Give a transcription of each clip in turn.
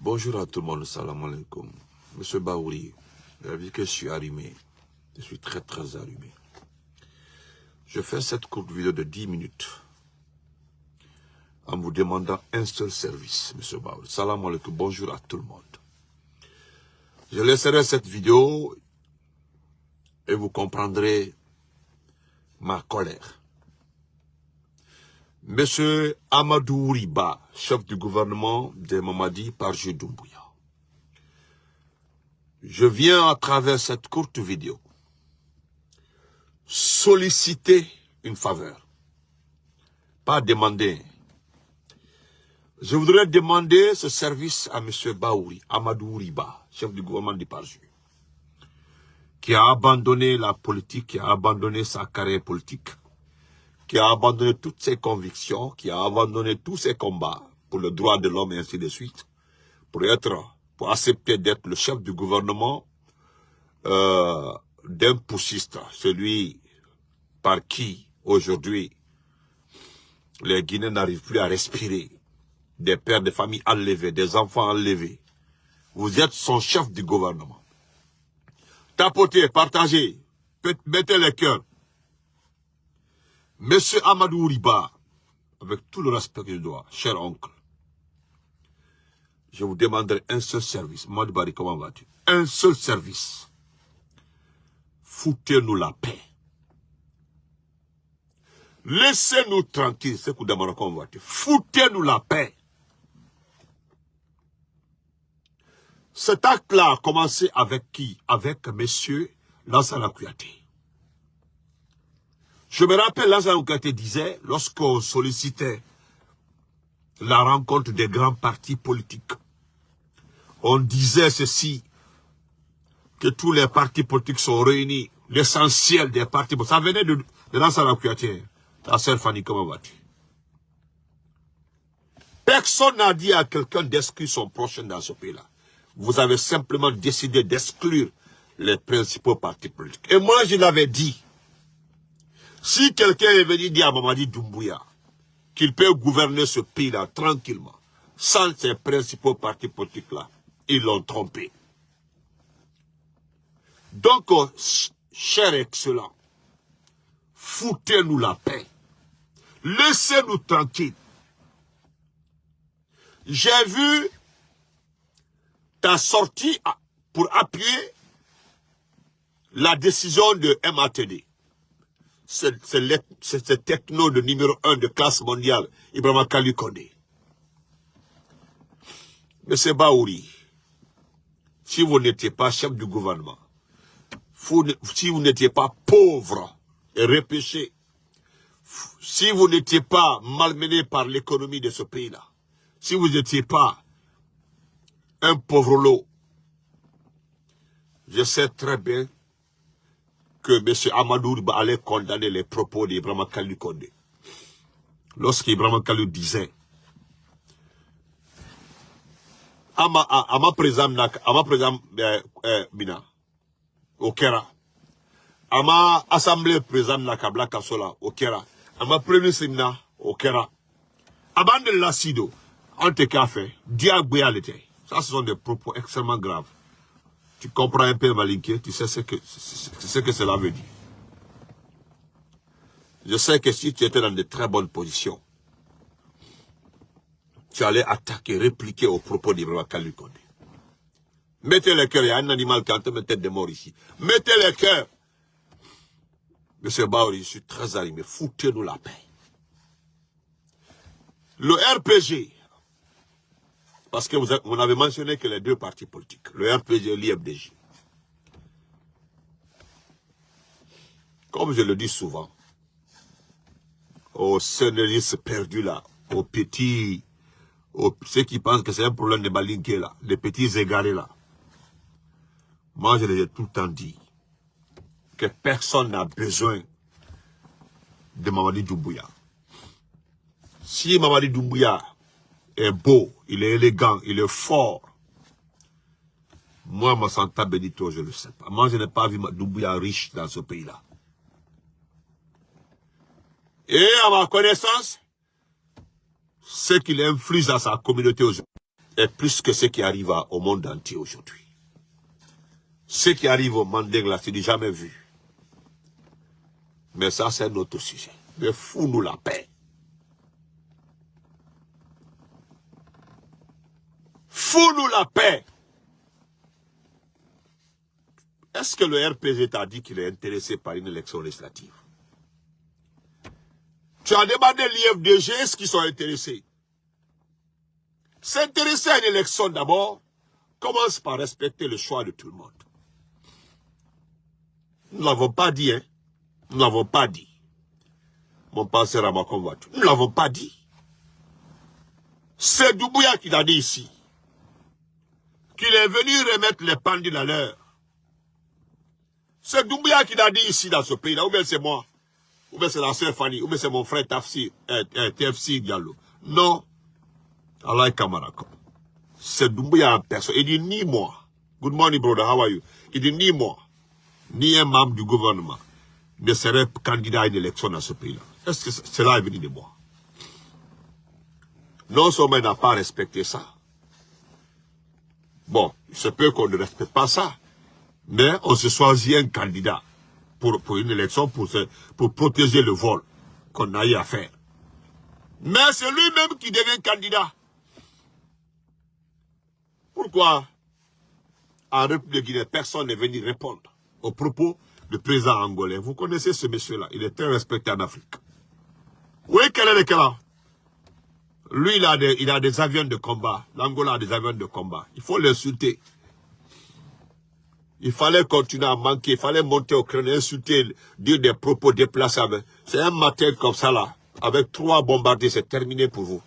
Bonjour à tout le monde, salam alaikum. Monsieur Baouri, vous avez vu que je suis allumé. Je suis très allumé. Je fais cette courte vidéo de 10 minutes en vous demandant un seul service, Monsieur Baouri. Salam alaikum, bonjour à tout le monde. Je laisserai cette vidéo et vous comprendrez ma colère. Monsieur Amadou Riba, chef du gouvernement de Mamadi Parjou Doumbouya. Je viens à travers cette courte vidéo solliciter une faveur, pas demander. Je voudrais demander ce service à monsieur Baouri, Amadou Riba, chef du gouvernement de Parjou, qui a abandonné la politique, qui a abandonné sa carrière politique, qui a abandonné toutes ses convictions, qui a abandonné tous ses combats pour le droit de l'homme et ainsi de suite, pour accepter d'être le chef du gouvernement d'un poussiste, celui par qui aujourd'hui les Guinéens n'arrivent plus à respirer, des pères de famille enlevés, des enfants enlevés. Vous êtes son chef du gouvernement. Tapotez, partagez, mettez les cœurs. Monsieur Amadou Riba, avec tout le respect que je dois, cher oncle, je vous demanderai un seul service. Mamadou Bari, comment vas-tu? Un seul service. Foutez-nous la paix. Laissez-nous tranquilles, c'est que demandons comment vas-tu. Foutez-nous la paix. Cet acte-là a commencé avec qui? Avec monsieur Lansana Kouyaté. Je me rappelle, Lansana Kouyaté disait, lorsqu'on sollicitait la rencontre des grands partis politiques, on disait ceci, que tous les partis politiques sont réunis, l'essentiel des partis politiques. Ça venait de Lansana Kouyaté. Ta sœur Fanny, comment vas-tu? Personne n'a dit à quelqu'un d'exclure son prochain dans ce pays-là. Vous avez simplement décidé d'exclure les principaux partis politiques. Et moi, je l'avais dit. Si quelqu'un est venu dire à Mamadi Doumbouya qu'il peut gouverner ce pays-là tranquillement, sans ces principaux partis politiques-là, ils l'ont trompé. Donc, cher excellent, foutez-nous la paix. Laissez-nous tranquilles. J'ai vu ta sortie pour appuyer la décision de MATD. C'est le techno de numéro 1 de classe mondiale, Ibrahima Kali Kondé. Monsieur Baouri, si vous n'étiez pas chef du gouvernement, si vous n'étiez pas pauvre et repêché, si vous n'étiez pas malmené par l'économie de ce pays-là, si vous n'étiez pas un pauvre lot, je sais très bien que M. Amadou Riba allait condamner les propos d'Ibrahima Kali Kondé. Lorsqu'Ibrahima Kali disait à ma président Bina, au Kera, à ma assemblée président Nakabla Kassola, au Kera, à ma premier séminaire, au Kera, abandonne l'acido, en te café, diagouéalité. Ça, ce sont des propos extrêmement graves. Tu comprends un peu Malinké, tu sais ce que cela veut dire. Je sais que si tu étais dans de très bonnes positions, tu allais attaquer, répliquer aux propos d'Ibrahima Kali Kondé. Mettez les cœurs, il y a un animal qui est en train de mettre des morts ici. Mettez les cœurs. Monsieur Baouri, je suis très animé, foutez-nous la paix. Le RPG, parce que vous avez mentionné que les deux partis politiques, le RPG et l'IFDJ. Comme je le dis souvent, aux scénaristes perdus là, aux petits, ceux qui pensent que c'est un problème de Balinké là, les petits égarés là. Moi, je les ai tout le temps dit que personne n'a besoin de Mamadi Doumbouya. Si Mamadi Doumbouya est beau, il est élégant, il est fort, moi, Santa Benito, je ne le sais pas. Moi, je n'ai pas vu Doumbouya riche dans ce pays-là. Et à ma connaissance, ce qu'il inflige à sa communauté aujourd'hui est plus que ce qui arrive au monde entier aujourd'hui. Ce qui arrive au Manding, là, c'est du jamais vu. Mais ça, c'est un autre sujet. Mais fous-nous la paix. Fous-nous la paix. Est-ce que le RPG t'a dit qu'il est intéressé par une élection législative? Tu as demandé l'IFDG, est-ce qu'ils sont intéressés? S'intéresser à une élection d'abord commence par respecter le choix de tout le monde. Nous ne l'avons pas dit, hein? Nous ne l'avons pas dit. Mon penseur à ma convoiture. Nous ne l'avons pas dit. C'est Doumbouya qui l'a dit ici. Qu'il est venu remettre les pendules à l'heure. C'est Doumbouya qui l'a dit ici dans ce pays-là. Ou bien c'est moi. Ou bien c'est la sœur Fanny. Ou bien c'est mon frère TFC Diallo. Non. Allah Kamarako. C'est Doumbouya en personne. Il dit ni moi. Good morning, brother. How are you? Il dit ni moi, ni un membre du gouvernement ne serait candidat à une élection dans ce pays-là. Est-ce que cela est venu de moi? Non seulement il n'a pas respecté ça. Bon, il se peut qu'on ne respecte pas ça. Mais on se choisit un candidat pour une élection, pour protéger le vol qu'on a eu à faire. Mais c'est lui-même qui devient candidat. Pourquoi en République Guinée, personne n'est venu répondre aux propos du président angolais? Vous connaissez ce monsieur-là, il est très respecté en Afrique. Oui, quel est le cas? Lui, il a des avions de combat. L'Angola a des avions de combat. Il faut l'insulter. Il fallait continuer à manquer, il fallait monter au crâne, insulter, dire des propos déplacés. C'est un matin comme ça là, avec 3 bombardiers, c'est terminé pour vous.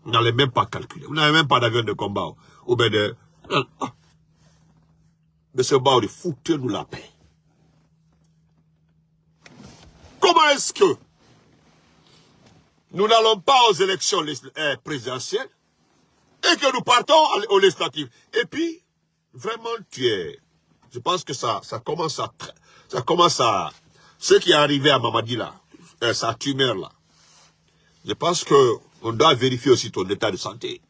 Vous n'allez même pas calculer. Vous n'avez même pas d'avion de combat. Ou bien de... Monsieur Baouri, foutez-nous la paix. Comment est-ce que nous n'allons pas aux élections présidentielles et que nous partons aux législatives? Et puis, vraiment, je pense que ça commence à... Ce qui est arrivé à Mamadi là, sa tumeur là, je pense qu'on doit vérifier aussi ton état de santé.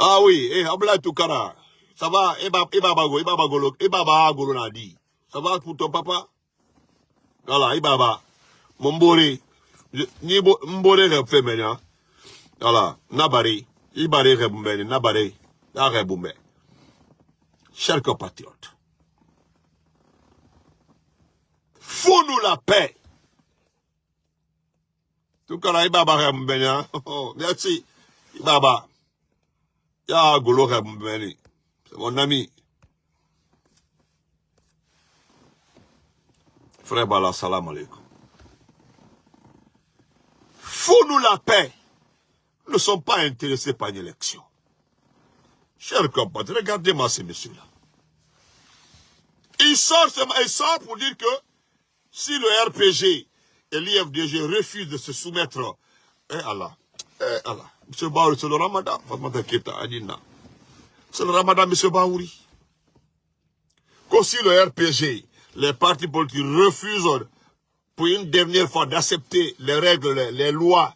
Ah oui, Abla Toukara, ça va, ça va pour ton papa? Voilà, Ibaba, mon boré, ni mbore refait maintenant. Voilà, Nabari, Ibari Rebumbe, Nabari, Rebumbe. Chers compatriotes, fous-nous la paix. Tout cas, Ibaba Rebumbe, merci, Ibaba. Ya Golo Rebumbe, c'est mon ami. Frère Bala, salam alaikum. Fous-nous la paix. Nous ne sommes pas intéressés par une élection. Chers compatriotes, regardez-moi ces messieurs-là. Ils sortent pour dire que si le RPG et l'IFDG refusent de se soumettre, Allah, M. Baouri, c'est le Ramadan, c'est le Ramadan, M. Baouri. Que si le RPG, les partis politiques refusent pour une dernière fois d'accepter les règles, les lois,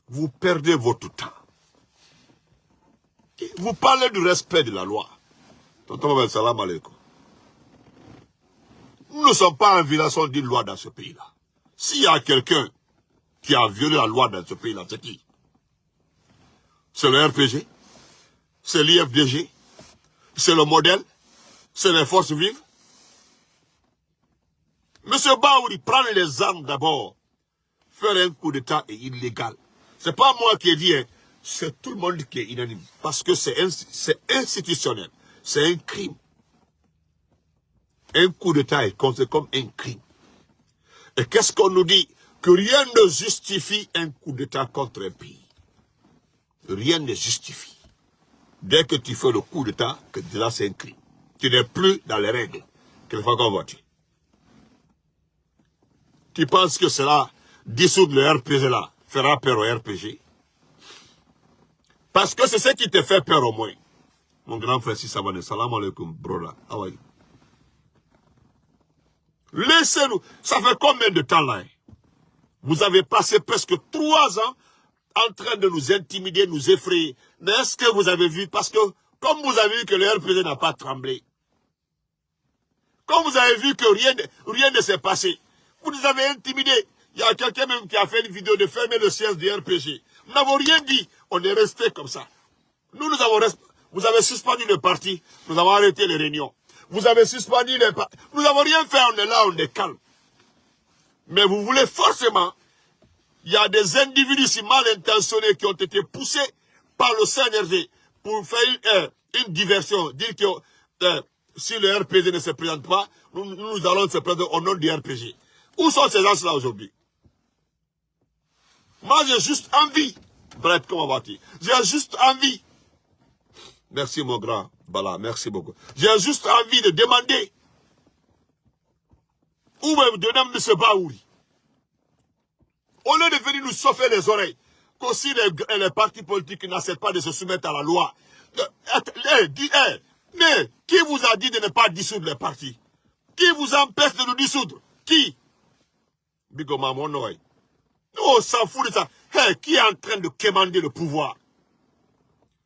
vous perdez votre temps. Vous parlez du respect de la loi. Tonton, salam alaikum. Nous ne sommes pas en violation d'une loi dans ce pays-là. S'il y a quelqu'un qui a violé la loi dans ce pays-là, c'est qui? C'est le RPG? C'est l'IFDG? C'est le modèle? C'est les forces vives? Monsieur Baouri, prendre les armes d'abord. Faire un coup d'État est illégal. C'est pas moi qui ai dit, hein. C'est tout le monde qui est unanime. Parce que c'est institutionnel. C'est un crime. Un coup d'État est considéré comme un crime. Et qu'est-ce qu'on nous dit? Que rien ne justifie un coup d'État contre un pays. Rien ne justifie. Dès que tu fais le coup d'État, que là c'est un crime. Tu n'es plus dans les règles. Quelquefois qu'on voit. Tu penses que cela, dissoudre le RPG là, fera peur au RPG? Parce que c'est ce qui te fait peur au moins. Mon grand frère, si ça va, salam alaikum, brother. How are you? Laissez-nous. Ça fait combien de temps là? Vous avez passé presque 3 ans en train de nous intimider, nous effrayer. Mais est-ce que vous avez vu, parce que comme vous avez vu que le RPG n'a pas tremblé, comme vous avez vu que rien ne s'est passé, vous nous avez intimidés. Il y a quelqu'un même qui a fait une vidéo de fermer le siège du RPG. Nous n'avons rien dit, on est resté comme ça. Nous avons resté. Vous avez suspendu le parti, nous avons arrêté les réunions. Vous avez suspendu les partis. Nous n'avons rien fait, on est là, on est calme. Mais vous voulez forcément, il y a des individus si mal intentionnés qui ont été poussés par le CNRD pour faire une diversion, dire que si le RPG ne se présente pas, nous allons se présenter au nom du RPG. Où sont ces gens-là aujourd'hui? Moi, j'ai juste envie. Brett, comment vas-tu? J'ai juste envie. Merci, mon grand Bala, merci beaucoup. J'ai juste envie de demander où est de nom de ce Baouri. Au lieu de venir nous chauffer les oreilles, qu'aussi les partis politiques n'acceptent pas de se soumettre à la loi. Mais qui vous a dit de ne pas dissoudre les partis? Qui vous empêche de nous dissoudre? Qui? Bigoma Monoï. Nous, on s'en fout de ça. Hey, qui est en train de quémander le pouvoir?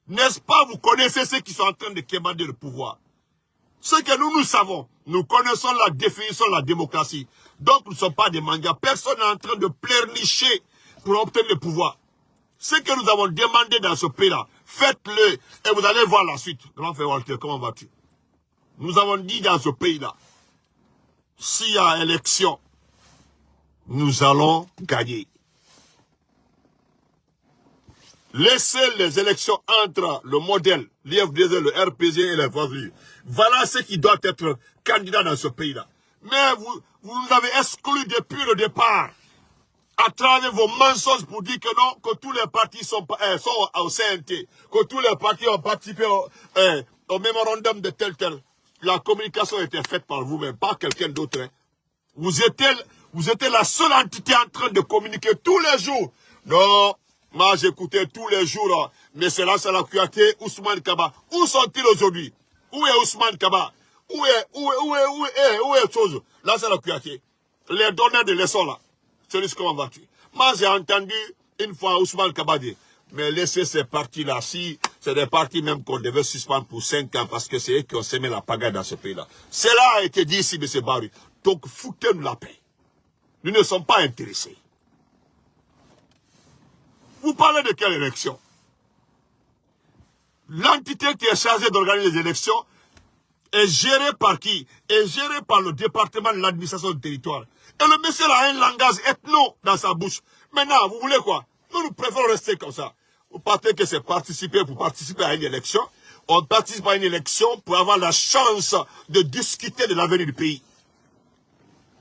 N'est-ce pas, vous connaissez ceux qui sont en train de quémander le pouvoir? Ce que nous savons, nous connaissons la définition de la démocratie. Donc, nous ne sommes pas des mangas. Personne n'est en train de pleurnicher pour obtenir le pouvoir. Ce que nous avons demandé dans ce pays-là, faites-le et vous allez voir la suite. Grand frère Walter, comment vas-tu? Nous avons dit dans ce pays-là, s'il y a élection, nous allons gagner. Laissez les élections entre le modèle, l'IFDZ, le RPG et les Vazouilles. Voilà ce qui doit être candidat dans ce pays-là. Mais vous nous avez exclus depuis le départ, à travers vos mensonges pour dire que non, que tous les partis sont au CNT, que tous les partis ont participé au mémorandum de tel. La communication était faite par vous-même, pas quelqu'un d'autre. Hein. Vous étiez la seule entité en train de communiquer tous les jours. Non. Moi, j'écoutais tous les jours, mais c'est là, Kouyaté, Ousmane Kaba. Où sont-ils aujourd'hui? Où est Ousmane Kaba? Où est chose? Là, c'est la Kouyaté. Les donneurs de leçons, là. C'est comment vas-tu? Moi, j'ai entendu une fois Ousmane Kaba dire, mais laissez ces partis-là, si c'est des partis même qu'on devait suspendre pour 5 ans, parce que c'est eux qui ont semé la pagaille dans ce pays-là. Cela a été dit ici, M. Barry. Donc, foutez-nous la paix. Nous ne sommes pas intéressés. Vous parlez de quelle élection? L'entité qui est chargée d'organiser les élections est gérée par qui? Est gérée par le département de l'administration du territoire. Et le monsieur a un langage ethno dans sa bouche. Maintenant, vous voulez quoi? Nous préférons rester comme ça. Vous partez que c'est participer pour participer à une élection. On participe à une élection pour avoir la chance de discuter de l'avenir du pays.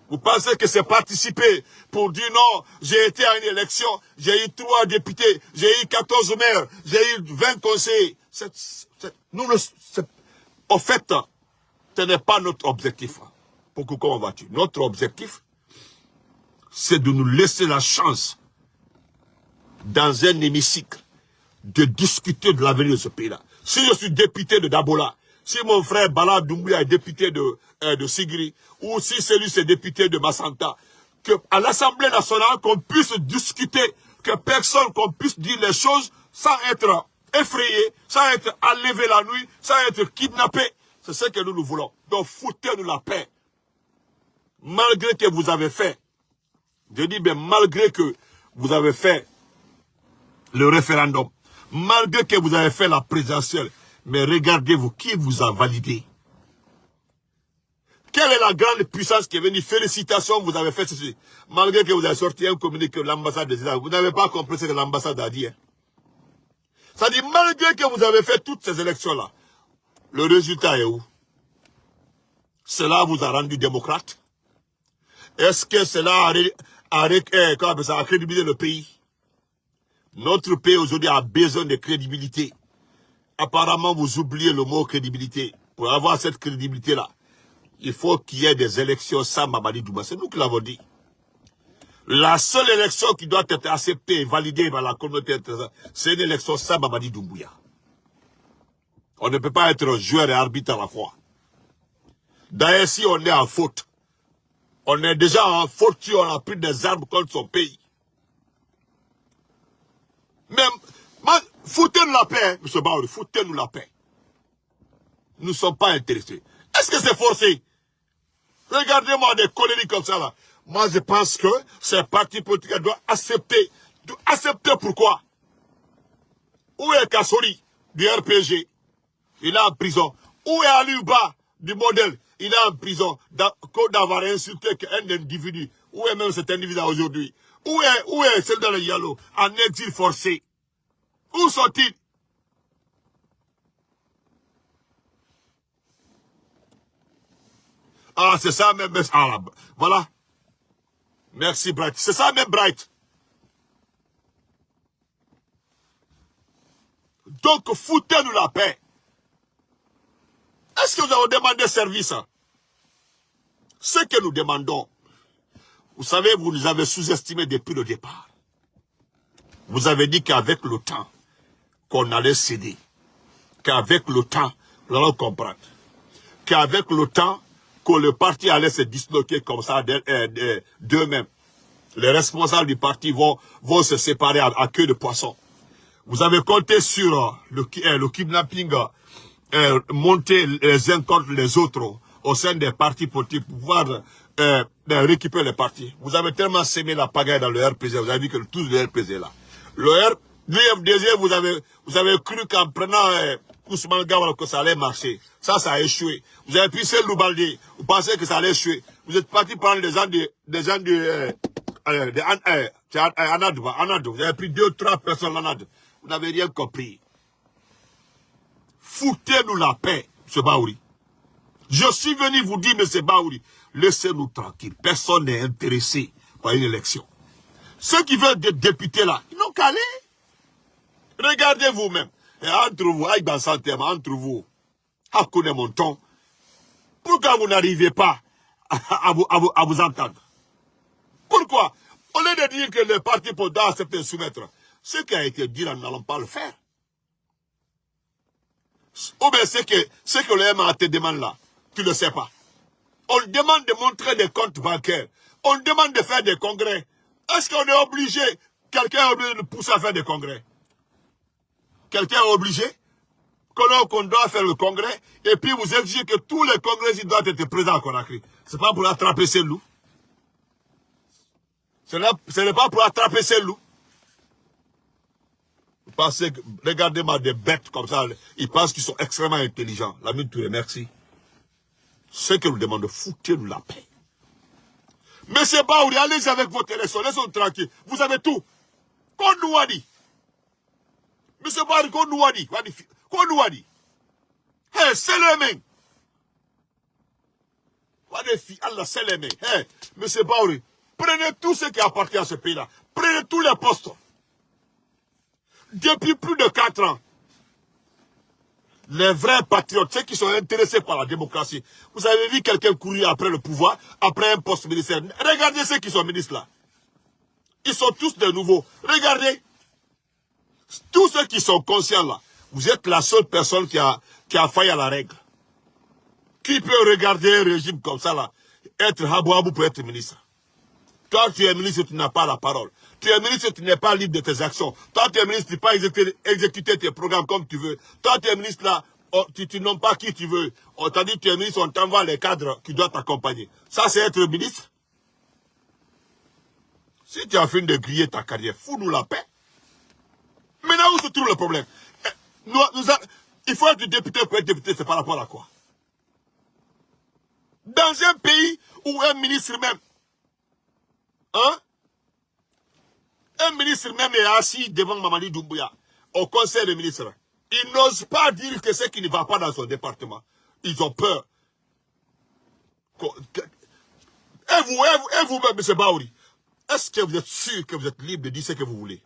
Vous pensez que c'est participer pour dire non, j'ai été à une élection, j'ai eu 3 députés, j'ai eu 14 maires, j'ai eu 20 conseillers. En fait, ce n'est pas notre objectif. Pourquoi, comment vas-tu? Notre objectif, c'est de nous laisser la chance, dans un hémicycle, de discuter de l'avenir de ce pays-là. Si je suis député de Dabola, si mon frère Bala Doumbouya est député de Sigri, ou si celui c'est député de Massanta, qu'à l'Assemblée nationale, qu'on puisse discuter, que personne qu'on puisse dire les choses sans être effrayé, sans être enlevé la nuit, sans être kidnappé. C'est ce que nous voulons. Donc foutez-nous la paix. Malgré que vous avez fait, je dis bien malgré que vous avez fait le référendum, malgré que vous avez fait la présidentielle, mais regardez-vous, qui vous a validé? Quelle est la grande puissance qui est venue? Félicitations, vous avez fait ceci. Malgré que vous avez sorti un communiqué de l'ambassade des États-Unis, vous n'avez pas compris ce que l'ambassade a dit. Hein. Ça dit, malgré que vous avez fait toutes ces élections-là, le résultat est où? Cela vous a rendu démocrate? Est-ce que cela a crédibilisé le pays? Notre pays aujourd'hui a besoin de crédibilité. Apparemment, vous oubliez le mot crédibilité. Pour avoir cette crédibilité-là, il faut qu'il y ait des élections sans Mamadi Doumbouya. C'est nous qui l'avons dit. La seule élection qui doit être acceptée et validée par la communauté internationale, c'est une élection sans Mamadi Doumbouya. On ne peut pas être joueur et arbitre à la fois. D'ailleurs, si on est en faute, on est déjà en faute si on a pris des armes contre son pays. Même, foutez-nous la paix, M. Baouri, foutez-nous la paix. Nous ne sommes pas intéressés. Est-ce que c'est forcé? Regardez-moi des conneries comme ça là. Moi je pense que ces partis politiques doivent accepter. Accepter pourquoi? Où est Kassori du RPG? Il est en prison. Où est Aliouba du modèle? Il est en prison d'avoir insulté un individu. Où est même cet individu aujourd'hui? Où est celle dans le Yalo en exil forcé? Où sont-ils? Ah, c'est ça même. Ah, voilà. Merci, Bright. C'est ça même, Bright. Donc, foutez-nous la paix. Est-ce que nous avons demandé service? Ce que nous demandons, vous savez, vous nous avez sous-estimé depuis le départ. Vous avez dit qu'avec le temps, qu'on allait céder. Qu'avec le temps, nous allons comprendre. Qu'avec le temps, que le parti allait se disloquer comme ça d'eux-mêmes. Les responsables du parti vont se séparer à queue de poisson. Vous avez compté sur le kidnapping, monter les uns contre les autres au sein des partis politiques pour pouvoir récupérer les partis. Vous avez tellement sémé la pagaille dans le RPZ, vous avez vu que tout le RPZ est là. Le FDG, vous avez cru qu'en prenant Ousmane Gawara que ça allait marcher. Ça a échoué. Vous avez pris celle Loubaldi, vous pensez que ça allait échouer. Vous êtes parti prendre des gens Anad, vous avez pris 2 ou 3 personnes Anad. Vous n'avez rien compris. Foutez-nous la paix, M. Baouri. Je suis venu vous dire, M. Baouri, laissez-nous tranquilles. Personne n'est intéressé par une élection. Ceux qui veulent être députés là, ils n'ont qu'à aller. Regardez vous-même. Et entre vous, avec dans entre vous, à connaître mon ton, pourquoi vous n'arrivez pas à vous entendre? Pourquoi? Au lieu de dire que les partis doivent accepter de soumettre, ce qui a été dit là, nous n'allons pas le faire. Ou bien ce que le MA te demande là, tu ne le sais pas. On demande de montrer des comptes bancaires. On demande de faire des congrès. Est-ce qu'on est obligé, quelqu'un est obligé de nous pousser à faire des congrès? Quelqu'un est obligé qu'on doit faire le congrès et puis vous exigez que tous les congrès doivent être présents à Conakry. Ce n'est pas pour attraper ces loups. Ce n'est pas pour attraper ces loups. Vous pensez que, regardez-moi des bêtes comme ça, ils pensent qu'ils sont extrêmement intelligents. Lamine Touré, merci. Ce que nous demandons, foutez-nous la paix. Monsieur Baouri, allez avec votre élection, laissez-nous tranquilles. Vous avez tout. Qu'on nous a dit. Monsieur Baouri, qu'on nous a dit. Qu'on nous a dit. Hey, c'est les mains. Allah, c'est les mains. Hey, monsieur Baouri, prenez tout ce qui appartient à ce pays-là. Prenez tous les postes. Depuis plus de 4 ans, les vrais patriotes, ceux qui sont intéressés par la démocratie, vous avez vu quelqu'un courir après le pouvoir, après un poste ministère. Regardez ceux qui sont ministres là. Ils sont tous de nouveaux. Regardez. Tous ceux qui sont conscients là, vous êtes la seule personne qui a failli à la règle. Qui peut regarder un régime comme ça là, être habou-habou pour être ministre? Toi, tu es ministre, tu n'as pas la parole. Tu es ministre, tu n'es pas libre de tes actions. Toi, tu es ministre, tu ne peux pas exécuter tes programmes comme tu veux. Toi, tu es ministre là, tu nommes pas qui tu veux. On t'a dit tu es ministre, on t'envoie les cadres qui doivent t'accompagner. Ça, c'est être ministre. Si tu as fini de griller ta carrière, fous-nous la paix. Maintenant, où se trouve le problème? Il faut être député pour être député, c'est par rapport à quoi? Dans un pays où un ministre même, un ministre même est assis devant Mamadi Doumbouya, au conseil des ministres. Il n'ose pas dire que ce qui ne va pas dans son département. Ils ont peur. Et vous-même, M. Baouri, est-ce que vous êtes sûr que vous êtes libre de dire ce que vous voulez?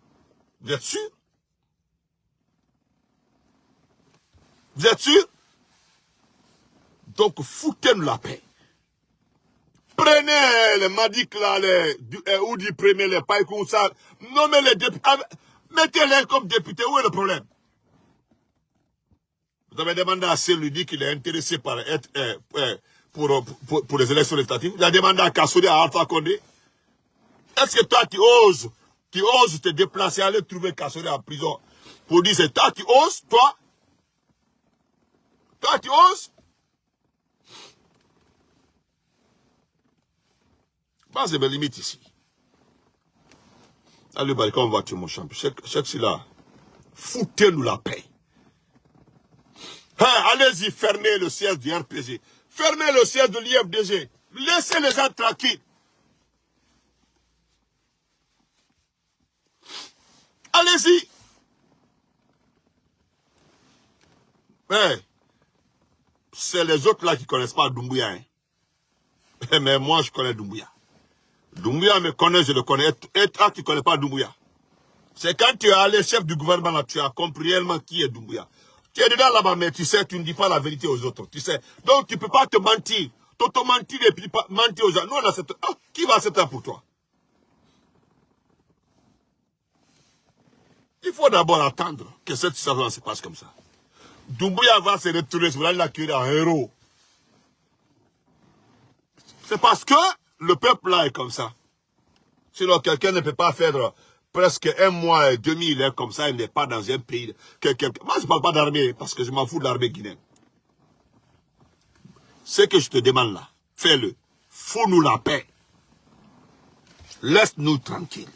Vous êtes sûr? Vous êtes sûr? Donc, foutez-nous la paix. Prenez les Madik là, ou du premier, les Païkou, ça, nommez les députés, mettez-les comme députés, où est le problème? Vous avez demandé à celui dit qu'il est intéressé par être, pour les élections législatives. Il a demandé à Kassoudi, à Alpha Condé. Est-ce que toi tu oses qui oses te déplacer, aller trouver Kassonné en prison, pour dire c'est toi qui oses, toi? Toi tu oses? Bah, c'est mes limites ici. Allez, bah, quand on va tuer mon champion, c'est là. Foutez-nous la paix. Hein, allez-y, fermez le siège du RPG. Fermez le siège de l'IFDG. Laissez les gens tranquilles. Allez-y. Mais, c'est les autres là qui ne connaissent pas Doumbouya. Hein. Mais moi, je connais Doumbouya. Doumbouya me connaît, je le connais. Et toi, tu ne connais pas Doumbouya. C'est quand tu es allé chef du gouvernement là, tu as compris réellement qui est Doumbouya. Tu es dedans là-bas, mais tu sais, tu ne dis pas la vérité aux autres. Tu sais. Donc, tu ne peux pas te mentir. T'auto-mentir et puis mentir aux gens. Nous, on accepte. Ah, qui va accepter pour toi? Il faut d'abord attendre que cette situation se passe comme ça. Doumbouya va se retourner, vous allez l'accueillir en héros. C'est parce que le peuple là est comme ça. Sinon, quelqu'un ne peut pas faire presque un mois et demi, il est comme ça, il n'est pas dans un pays. Moi, je ne parle pas d'armée, parce que je m'en fous de l'armée guinéenne. Ce que je te demande là, fais-le. Fous-nous la paix. Laisse-nous tranquilles.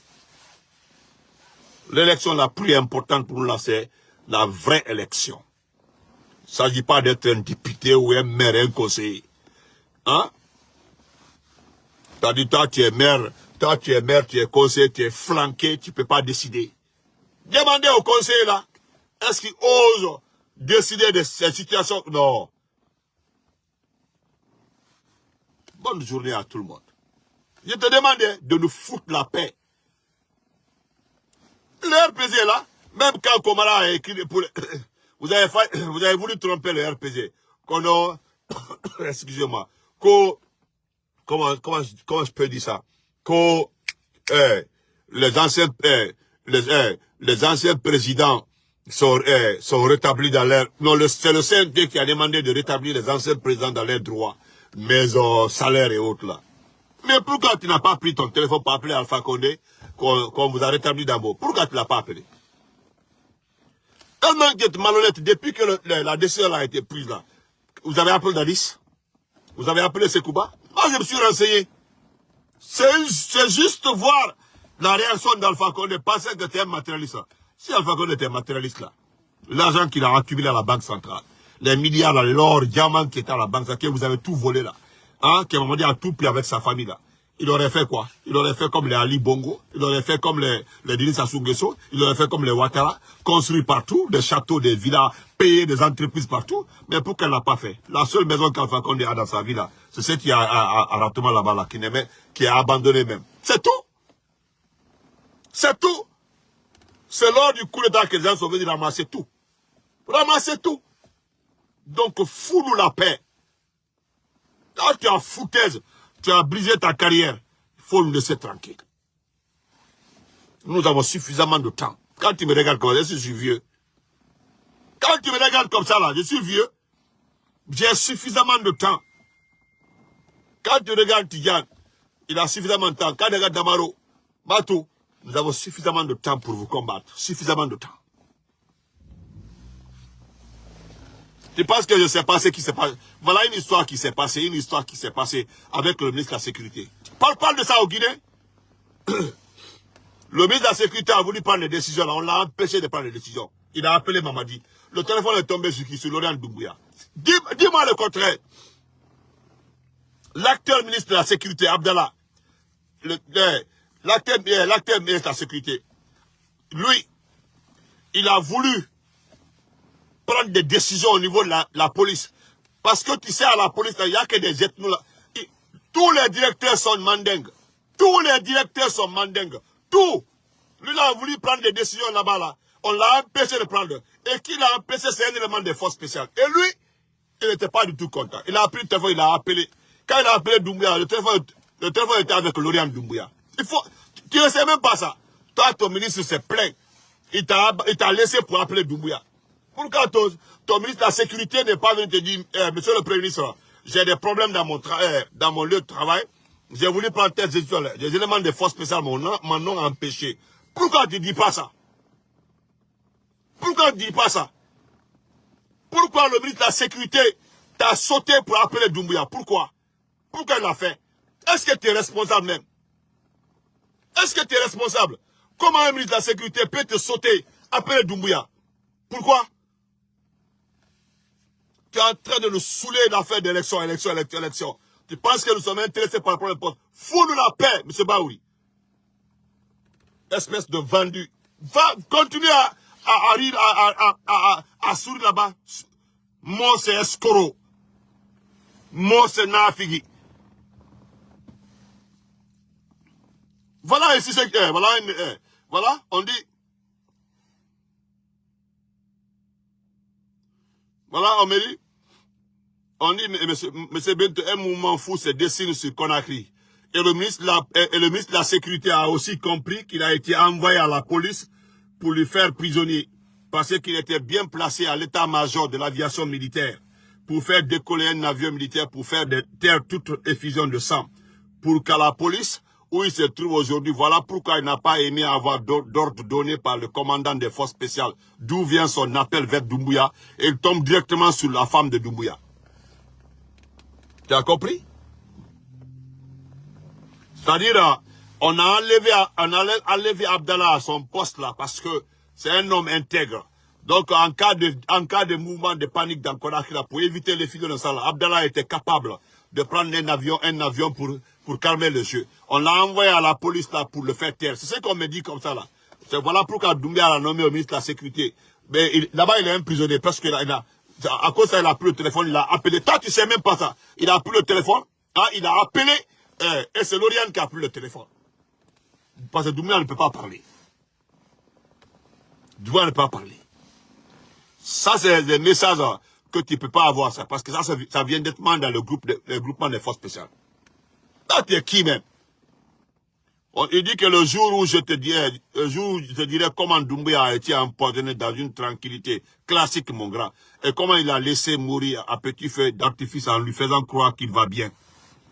L'élection la plus importante pour nous là, c'est la vraie élection. Il ne s'agit pas d'être un député ou un maire, un conseiller. Hein? T'as dit, toi tu es maire, tu es conseiller, tu es flanqué, tu ne peux pas décider. Demandez au conseiller là, est-ce qu'il ose décider de cette situation? Non. Bonne journée à tout le monde. Je te demandais de nous foutre la paix. Le RPG là, même quand Komara a écrit pour vous avez voulu tromper le RPG. Excusez-moi. Comment je peux dire ça? Les anciens présidents sont rétablis dans l'air. Non, c'est le CNT qui a demandé de rétablir les anciens présidents dans leurs droits, maison, salaire et autres là. Mais pourquoi tu n'as pas pris ton téléphone pour appeler Alpha Condé qu'on vous a rétabli d'abord? Pourquoi tu ne l'as pas appelé? Tellement que tu es malhonnête, depuis que la décision a été prise là, vous avez appelé Dadis? Vous avez appelé Sekouba? Moi, je me suis renseigné. C'est juste voir la réaction d'Alpha Condé, penser que tu es un matérialiste. Si Alpha Condé était un matérialiste là, l'argent qu'il a accumulé à la Banque centrale, les milliards, l'or, diamants qui étaient à la Banque centrale, que vous avez tout volé là, hein, qui a tout pris avec sa famille là, il aurait fait quoi? Il aurait fait comme les Ali Bongo, il aurait fait comme les Denis Sassou Nguesso, il aurait fait comme les Ouattara, construit partout, des châteaux, des villas, payer des entreprises partout. Mais pourquoi elle n'a pas fait? La seule maison qu'Alpha Condé a dans sa vie là, c'est celle qui est à Ratoma là-bas, là, qui est abandonnée même. C'est tout. C'est tout. C'est lors du coup d'état que les gens sont venus ramasser tout. Ramasser tout. Donc, fous-nous la paix. Quand tu as foutaise, tu as brisé ta carrière, il faut nous laisser tranquille. Nous avons suffisamment de temps. Quand tu me regardes comme ça, je suis vieux. Quand tu me regardes comme ça, là, je suis vieux. J'ai suffisamment de temps. Quand tu regardes Tidiane, il a suffisamment de temps. Quand tu regardes Damaro, Matou, nous avons suffisamment de temps pour vous combattre. Suffisamment de temps. Tu penses que je ne sais pas ce qui s'est passé? Voilà une histoire qui s'est passée, avec le ministre de la Sécurité. Parle de ça au Guinée. Le ministre de la Sécurité a voulu prendre les décisions, là. On l'a empêché de prendre les décisions. Il a appelé Mamadi. Le téléphone est tombé sur qui? Sur Laurent Doumbouya. Dis-moi le contraire. L'acteur ministre de la Sécurité, Abdallah, l'acteur ministre de la Sécurité, lui, il a voulu prendre des décisions au niveau de la police. Parce que tu sais, à la police, il n'y a que des ethnos là. Tous les directeurs sont mandingues. Tous les directeurs sont mandingues. Tout. Lui, il a voulu prendre des décisions là-bas, là. On l'a empêché de prendre. Et qui l'a empêché, c'est un élément des forces spéciales. Et lui, il n'était pas du tout content. Il a pris le téléphone, il a appelé. Quand il a appelé Doumbouya, le téléphone était avec Laurent Doumbouya. Tu ne sais même pas ça. Toi, ton ministre s'est plaint. Il t'a laissé pour appeler Doumbouya. Pourquoi ton ministre de la Sécurité n'est pas venu te dire, monsieur le Premier ministre, j'ai des problèmes dans mon lieu de travail. J'ai voulu prendre des éléments de force spéciale, m'en ont empêché. Pourquoi tu ne dis pas ça? Pourquoi tu ne dis pas ça? Pourquoi le ministre de la Sécurité t'a sauté pour appeler Doumbouya? Pourquoi? Pourquoi il l'a fait? Est-ce que tu es responsable même? Est-ce que tu es responsable? Comment un ministre de la Sécurité peut te sauter, appeler Doumbouya? Pourquoi? Tu es en train de nous saouler l'affaire d'élection, élection. Tu penses que nous sommes intéressés par le problème de poste? Fous-nous la paix, M. Baouri. Espèce de vendu. Va, continue à rire, à sourire là-bas. Moi, c'est escroc. Moi, c'est nafigi. Voilà ici, voilà, on dit. Voilà, on dit, monsieur Bento, un mouvement fou se dessine sur Conakry. Et le ministre de la Sécurité a aussi compris qu'il a été envoyé à la police pour lui faire prisonnier. Parce qu'il était bien placé à l'état-major de l'aviation militaire pour faire décoller un avion militaire pour faire taire toute effusion de sang. Pour qu'à la police, où il se trouve aujourd'hui, voilà pourquoi il n'a pas aimé avoir d'ordre donné par le commandant des forces spéciales. D'où vient son appel vers Doumbouya et il tombe directement sur la femme de Doumbouya. Tu as compris? C'est-à-dire, on a enlevé Abdallah à son poste là parce que c'est un homme intègre. Donc, en cas de mouvement de panique dans Conakry, pour éviter les filets de sang, Abdallah était capable de prendre un avion pour calmer le jeu. On l'a envoyé à la police là pour le faire taire. C'est ce qu'on me dit comme ça là. Voilà pourquoi Doumbouya l'a nommé au ministre de la Sécurité. Mais là-bas, il est emprisonné parce que à cause de ça, il a pris le téléphone, il a appelé. Toi, tu sais même pas ça. Il a pris le téléphone, hein, il a appelé, et c'est Lauriane qui a pris le téléphone. Parce que Doumbouya ne peut pas parler. Doumbouya ne peut pas parler. Ça, c'est des messages que tu ne peux pas avoir, ça. Parce que ça vient directement dans le groupement des forces spéciales. Là, tu es qui même? Il dit que le jour où je te dirais comment Doumbouya a été empoisonné dans une tranquillité classique, mon grand, et comment il a laissé mourir à petit feu d'artifice en lui faisant croire qu'il va bien.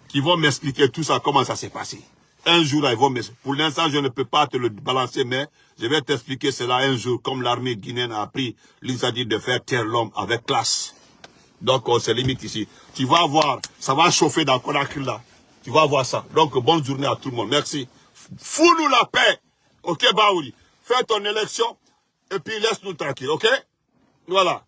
Qu'ils vont m'expliquer tout ça, comment ça s'est passé. Un jour, là, ils vont m'expliquer. Pour l'instant, je ne peux pas te le balancer, mais je vais t'expliquer cela un jour, comme l'armée guinéenne a pris l'initiative de faire taire l'homme avec classe. Donc, on se limite ici. Tu vas voir, ça va chauffer dans Conakry, là. Tu vas voir ça. Donc, bonne journée à tout le monde. Merci. Fous-nous la paix. Ok, Baouri. Fais ton élection, et puis laisse-nous tranquille, ok? Voilà.